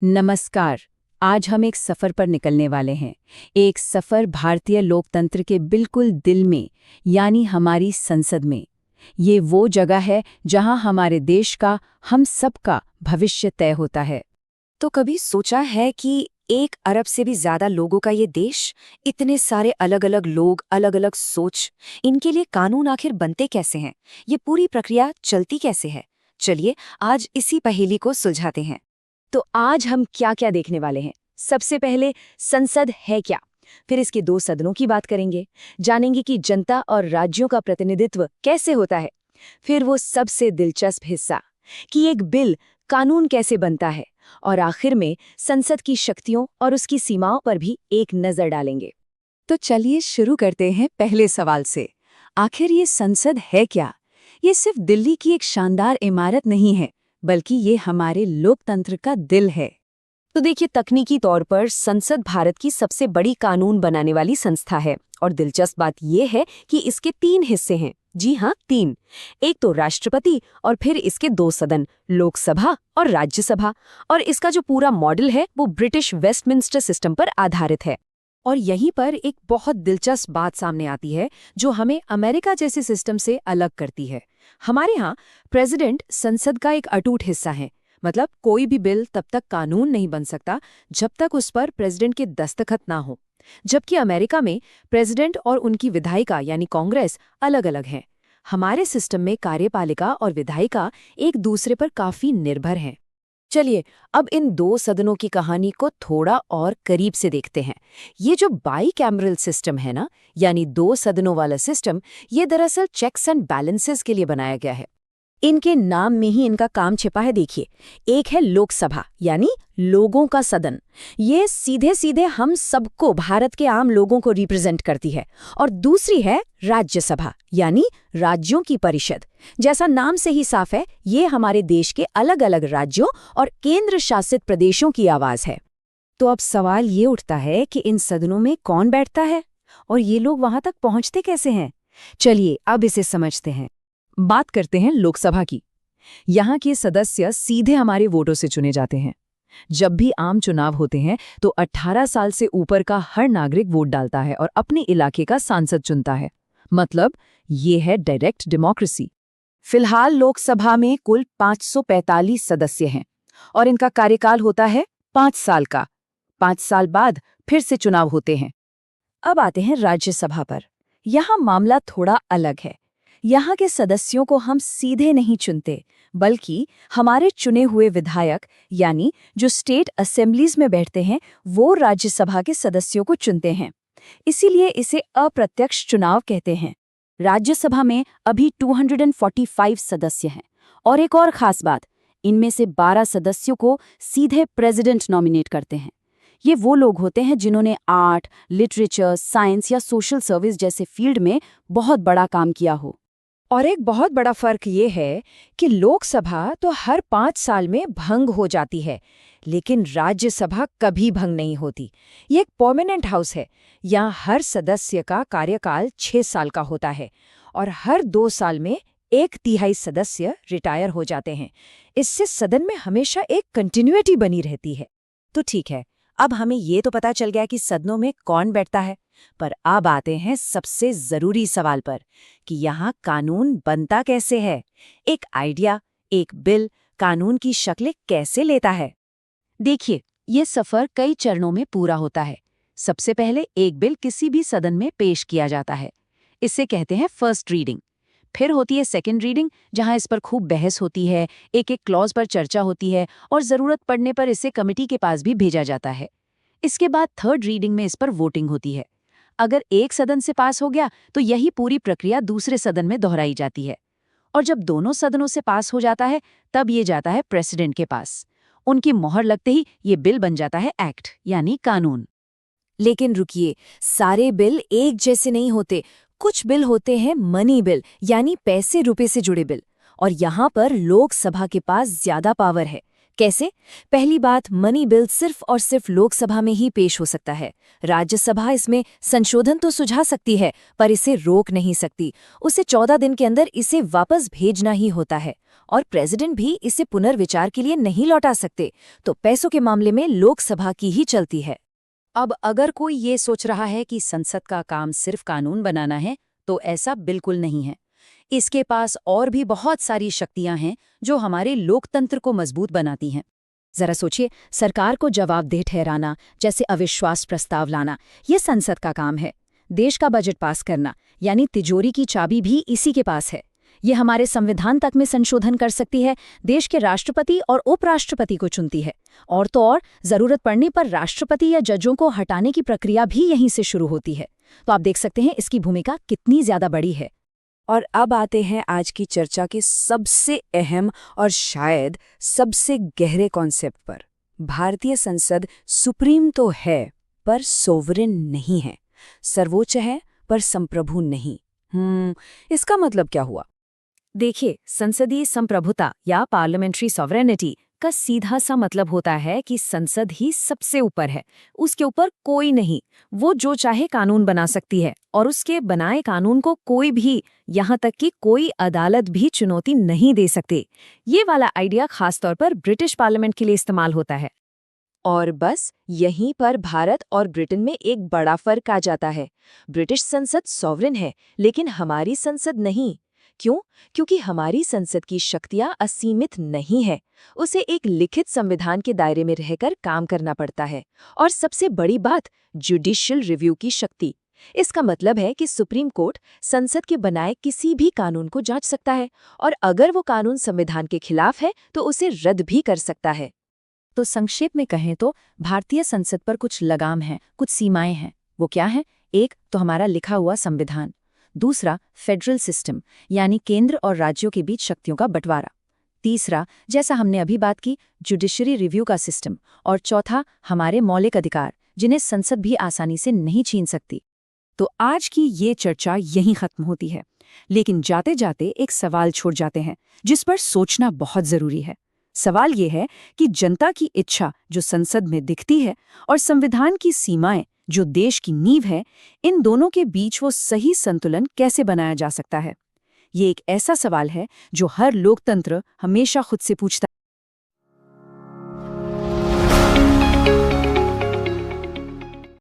नमस्कार। आज हम एक सफर पर निकलने वाले हैं। एक सफर भारतीय लोकतंत्र के बिल्कुल दिल में, यानी हमारी संसद में। ये वो जगह है जहां हमारे देश का, हम सबका भविष्य तय होता है। तो कभी सोचा है कि 1 अरब से भी ज्यादा लोगों का ये देश, इतने सारे अलग अलग लोग, अलग अलग सोच, इनके लिए कानून आखिर बनते कैसे हैं? ये पूरी प्रक्रिया चलती कैसे है? चलिए आज इसी पहेली को सुलझाते हैं। तो आज हम क्या क्या देखने वाले हैं? सबसे पहले संसद है क्या, फिर इसके 2 सदनों की बात करेंगे, जानेंगे कि जनता और राज्यों का प्रतिनिधित्व कैसे होता है, फिर वो सबसे दिलचस्प हिस्सा कि एक बिल, कानून कैसे बनता है, और आखिर में संसद की शक्तियों और उसकी सीमाओं पर भी एक नजर डालेंगे। तो चलिए शुरू करते हैं पहले सवाल से। आखिर ये संसद है क्या? ये सिर्फ दिल्ली की एक शानदार इमारत नहीं है, बल्कि ये हमारे लोकतंत्र का दिल है। तो देखिए, तकनीकी तौर पर संसद भारत की सबसे बड़ी कानून बनाने वाली संस्था है, और दिलचस्प बात यह है कि इसके 3 हिस्से हैं। जी हाँ, 3। एक तो राष्ट्रपति, और फिर इसके 2 सदन, लोकसभा और राज्यसभा। और इसका जो पूरा मॉडल है वो ब्रिटिश वेस्टमिंस्टर सिस्टम पर आधारित है। और यहीं पर एक बहुत दिलचस्प बात सामने आती है जो हमें अमेरिका जैसे सिस्टम से अलग करती है। हमारे यहाँ प्रेसिडेंट संसद का एक अटूट हिस्सा है, मतलब कोई भी बिल तब तक कानून नहीं बन सकता जब तक उस पर प्रेसिडेंट के दस्तखत ना हो। जबकि अमेरिका में प्रेसिडेंट और उनकी विधायिका यानी कांग्रेस अलग अलग हैं। हमारे सिस्टम में कार्यपालिका और विधायिका एक दूसरे पर काफी निर्भर हैं। चलिए अब इन 2 सदनों की कहानी को थोड़ा और करीब से देखते हैं। ये जो बाई कैमरल सिस्टम है ना, यानी 2 सदनों वाला सिस्टम, ये दरअसल चेक्स एंड बैलेंसेस के लिए बनाया गया है। इनके नाम में ही इनका काम छिपा है। देखिए, एक है लोकसभा यानी लोगों का सदन, ये सीधे सीधे हम सबको, भारत के आम लोगों को रिप्रेजेंट करती है। और दूसरी है राज्यसभा यानी राज्यों की परिषद। जैसा नाम से ही साफ है, ये हमारे देश के अलग अलग राज्यों और केंद्र शासित प्रदेशों की आवाज है। तो अब सवाल ये उठता है कि इन सदनों में कौन बैठता है और ये लोग वहां तक पहुंचते कैसे हैं? चलिए अब इसे समझते हैं। बात करते हैं लोकसभा की। यहाँ के सदस्य सीधे हमारे वोटों से चुने जाते हैं। जब भी आम चुनाव होते हैं तो 18 साल से ऊपर का हर नागरिक वोट डालता है और अपने इलाके का सांसद चुनता है। मतलब ये है डायरेक्ट डेमोक्रेसी। फिलहाल लोकसभा में कुल 545 सदस्य हैं और इनका कार्यकाल होता है 5 साल का। 5 साल बाद फिर से चुनाव होते हैं। अब आते हैं राज्यसभा पर। यहाँ मामला थोड़ा अलग है। यहाँ के सदस्यों को हम सीधे नहीं चुनते, बल्कि हमारे चुने हुए विधायक यानी जो स्टेट असेंबलीज में बैठते हैं, वो राज्यसभा के सदस्यों को चुनते हैं। इसीलिए इसे अप्रत्यक्ष चुनाव कहते हैं। राज्यसभा में अभी 245 सदस्य हैं। और एक और खास बात, इनमें से 12 सदस्यों को सीधे प्रेसिडेंट नॉमिनेट करते हैं। ये वो लोग होते हैं जिन्होंने आर्ट, लिटरेचर, साइंस या सोशल सर्विस जैसे फील्ड में बहुत बड़ा काम किया हो। और एक बहुत बड़ा फर्क ये है कि लोकसभा तो हर 5 साल में भंग हो जाती है, लेकिन राज्यसभा कभी भंग नहीं होती। ये एक परमानेंट हाउस है। यहाँ हर सदस्य का कार्यकाल 6 साल का होता है और हर 2 साल में 1/3 सदस्य रिटायर हो जाते हैं। इससे सदन में हमेशा एक कंटिन्यूटी बनी रहती है। तो ठीक है, अब हमें ये तो पता चल गया कि सदनों में कौन बैठता है, पर अब आते हैं सबसे जरूरी सवाल पर कि यहाँ कानून बनता कैसे है। एक आइडिया, एक बिल, कानून की शक्ल कैसे लेता है? देखिए, ये सफर कई चरणों में पूरा होता है। सबसे पहले एक बिल किसी भी सदन में पेश किया जाता है। इसे कहते हैं फर्स्ट रीडिंग। फिर होती है सेकेंड रीडिंग, जहां इस पर खूब बहस होती है, एक एक क्लॉज पर चर्चा होती है और जरूरत पड़ने पर इसे कमेटी के पास भी भेजा जाता है। इसके बाद थर्ड रीडिंग में इस पर वोटिंग होती है। अगर एक सदन से पास हो गया तो यही पूरी प्रक्रिया दूसरे सदन में दोहराई जाती है। और जब दोनों सदनों से पास हो जाता है, तब ये जाता है प्रेसिडेंट के पास। उनकी मोहर लगते ही ये बिल बन जाता है एक्ट यानी कानून। लेकिन रुकिए, सारे बिल एक जैसे नहीं होते। कुछ बिल होते हैं मनी बिल यानी पैसे रुपए से जुड़े बिल, और यहाँ पर लोकसभा के पास ज्यादा पावर है। कैसे? पहली बात, मनी बिल सिर्फ और सिर्फ लोकसभा में ही पेश हो सकता है। राज्यसभा इसमें संशोधन तो सुझा सकती है, पर इसे रोक नहीं सकती। उसे 14 दिन के अंदर इसे वापस भेजना ही होता है, और प्रेसिडेंट भी इसे पुनर्विचार के लिए नहीं लौटा सकते। तो पैसों के मामले में लोकसभा की ही चलती है। अब अगर कोई ये सोच रहा है कि संसद का काम सिर्फ कानून बनाना है, तो ऐसा बिल्कुल नहीं है। इसके पास और भी बहुत सारी शक्तियां हैं जो हमारे लोकतंत्र को मजबूत बनाती हैं। जरा सोचिए, सरकार को जवाबदेह ठहराना, जैसे अविश्वास प्रस्ताव लाना, ये संसद का काम है। देश का बजट पास करना, यानी तिजोरी की चाबी भी इसी के पास है। ये हमारे संविधान तक में संशोधन कर सकती है, देश के राष्ट्रपति और उपराष्ट्रपति को चुनती है, और तो और जरूरत पड़ने पर राष्ट्रपति या जजों को हटाने की प्रक्रिया भी यहीं से शुरू होती है। तो आप देख सकते हैं इसकी भूमिका कितनी ज्यादा बड़ी है। और अब आते हैं आज की चर्चा के सबसे अहम और शायद सबसे गहरे कॉन्सेप्ट पर। भारतीय संसद सुप्रीम तो है, पर सोवरेन नहीं है। सर्वोच्च है, पर संप्रभु नहीं। इसका मतलब क्या हुआ? देखिए, संसदीय संप्रभुता या पार्लियामेंट्री सॉवरेनिटी का सीधा सा मतलब होता है कि संसद ही सबसे ऊपर है, उसके ऊपर कोई नहीं। वो जो चाहे कानून बना सकती है, और उसके बनाए कानून को कोई भी, यहाँ तक कि कोई अदालत भी चुनौती नहीं दे सकते। ये वाला आइडिया खासतौर पर ब्रिटिश पार्लियामेंट के लिए इस्तेमाल होता है। और बस यहीं पर भारत और ब्रिटेन में एक बड़ा फर्क आ जाता है। ब्रिटिश संसद सॉवरेन है, लेकिन हमारी संसद नहीं। क्यों? क्योंकि हमारी संसद की शक्तियां असीमित नहीं है। उसे एक लिखित संविधान के दायरे में रहकर काम करना पड़ता है। और सबसे बड़ी बात, जुडिशियल रिव्यू की शक्ति। इसका मतलब है कि सुप्रीम कोर्ट संसद के बनाए किसी भी कानून को जांच सकता है, और अगर वो कानून संविधान के खिलाफ है तो उसे रद्द भी कर सकता है। तो संक्षेप में कहें तो भारतीय संसद पर कुछ लगाम हैं, कुछ सीमाएं हैं। वो क्या है? एक तो हमारा लिखा हुआ संविधान, दूसरा फेडरल सिस्टम यानी केंद्र और राज्यों के बीच शक्तियों का बंटवारा, तीसरा जैसा हमने अभी बात की जुडिशरी रिव्यू का सिस्टम, और चौथा हमारे मौलिक अधिकार जिन्हें संसद भी आसानी से नहीं छीन सकती। तो आज की ये चर्चा यहीं खत्म होती है, लेकिन जाते जाते एक सवाल छोड़ जाते हैं जिस पर सोचना बहुत जरूरी है। सवाल ये है कि जनता की इच्छा जो संसद में दिखती है और संविधान की सीमाएं जो देश की नींव है, इन दोनों के बीच वो सही संतुलन कैसे बनाया जा सकता है? ये एक ऐसा सवाल है जो हर लोकतंत्र हमेशा खुद से पूछता